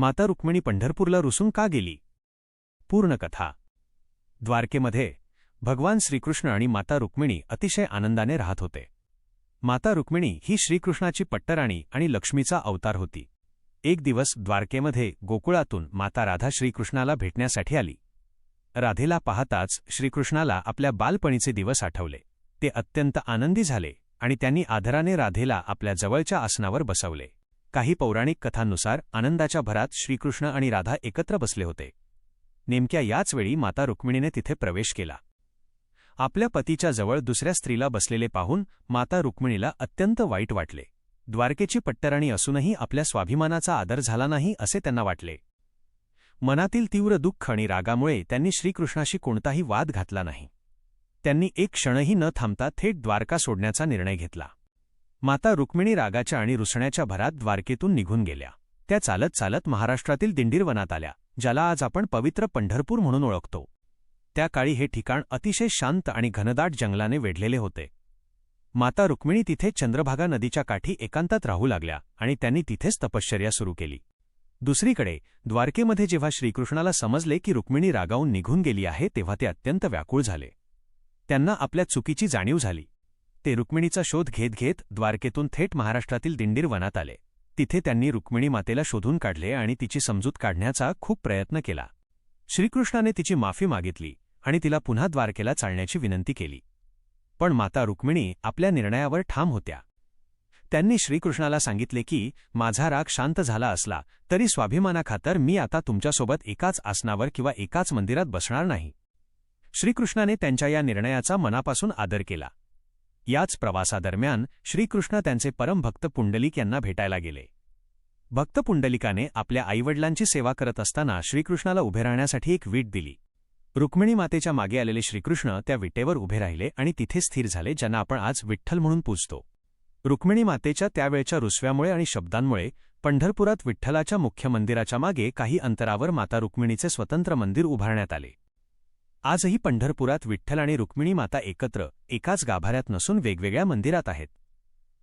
माता रुक्मिणी पंढरपूरला रुसून का गेली? पूर्ण कथा. द्वारकेमध्ये भगवान श्रीकृष्ण आणि माता रुक्मिणी अतिशय आनंदाने राहत होते. माता रुक्मिणी ही श्रीकृष्णाची पट्टराणी आणि लक्ष्मीचा अवतार होती. एक दिवस द्वारकेमध्ये गोकुळातून माता राधा श्रीकृष्णाला भेटण्यासाठी आली. राधेला पाहताच श्रीकृष्णाला आपल्या बालपणीचे दिवस आठवले. ते अत्यंत आनंदी झाले आणि त्यांनी आदराने राधेला आपल्या जवळच्या आसनावर बसवले. काही पौराणिक कथांनुसार आनंदाच्या भरात श्रीकृष्ण आणि राधा एकत्र बसले होते. नेमक्या याच वेळी माता रुक्मिणीने तिथे प्रवेश केला. आपल्या पतीच्या जवळ दुसऱ्या स्त्रीला बसलेले पाहून माता रुक्मिणीला अत्यंत वाईट वाटले. द्वारकेची पट्टराणी असूनही आपल्या स्वाभिमानाचा आदर झाला नाही असे त्यांना वाटले. मनातील तीव्र दुःख आणि रागामुळे त्यांनी श्रीकृष्णाशी कोणताही वाद घातला नाही. त्यांनी एक क्षणही न थांबता थेट द्वारका सोडण्याचा निर्णय घेतला. माता रुक्मिणी रागाच्या आणि रुसण्याच्या भरात द्वारकेतून निघून गेल्या. त्या चालत चालत महाराष्ट्रातील दिंडीरवनात आल्या, ज्याला आज आपण पवित्र पंढरपूर म्हणून ओळखतो. त्या काळी हे ठिकाण अतिशय शांत आणि घनदाट जंगलाने वेढलेले होते. माता रुक्मिणी तिथे चंद्रभागा नदीच्या काठी एकांतात राहू लागल्या आणि त्यांनी तिथेच तपश्चर्या सुरू केली. दुसरीकडे द्वारकेमध्ये जेव्हा श्रीकृष्णाला समजले की रुक्मिणी रागावून निघून गेली आहे तेव्हा ते अत्यंत व्याकुळ झाले. त्यांना आपल्या चुकीची जाणीव झाली. ते रुक्मिणीचा शोध घेत घेत द्वारकेतून थेट महाराष्ट्रातील दिंडीर वनात आले. तिथे त्यांनी रुक्मिणी मातेला शोधून काढले आणि तिची समजूत काढण्याचा खूप प्रयत्न केला. श्रीकृष्णाने तिची माफी मागितली आणि तिला पुन्हा द्वारकेला चालण्याची विनंती केली. पण माता रुक्मिणी आपल्या निर्णयावर ठाम होत्या. त्यांनी श्रीकृष्णाला सांगितले की माझा राग शांत झाला असला तरी स्वाभिमानाखातर मी आता तुमच्यासोबत एकाच आसनावर किंवा एकाच मंदिरात बसणार नाही. श्रीकृष्णाने त्यांच्या या निर्णयाचा मनापासून आदर केला. याच प्रवासादरम्यान श्रीकृष्ण त्यांचे परमभक्त पुंडलिक यांना भेटायला गेले. भक्त पुंडलिकाने आपल्या आईवडिलांची सेवा करत असताना श्रीकृष्णाला उभे राहण्यासाठी एक वीट दिली. रुक्मिणी मातेच्या मागे आलेले श्रीकृष्ण त्या विटेवर उभे राहिले आणि तिथे स्थिर झाले, ज्यांना आपण आज विठ्ठल म्हणून पूजतो. रुक्मिणी मातेच्या त्यावेळच्या रुसव्यामुळे आणि शब्दांमुळे पंढरपुरात विठ्ठलाच्या मुख्य मंदिराच्या मागे काही अंतरावर माता रुक्मिणीचे स्वतंत्र मंदिर उभारण्यात आले. आजही पंढरपुरात विठ्ठल आणि रुक्मिणी माता एकत्र एकाच गाभाऱ्यात नसून वेगवेगळ्या मंदिरात आहेत.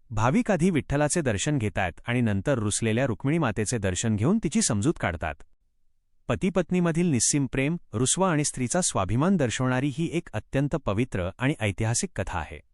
भाविक आधी विठ्ठलाचे दर्शन घेतात आणि नंतर रुसलेल्या रुक्मिणी मातेचे दर्शन घेऊन तिची समजूत काढतात. पतीपत्नीमधील निस्सीम प्रेम, रुसवा आणि स्त्रीचा स्वाभिमान दर्शवणारी ही एक अत्यंत पवित्र आणि ऐतिहासिक कथा आहे.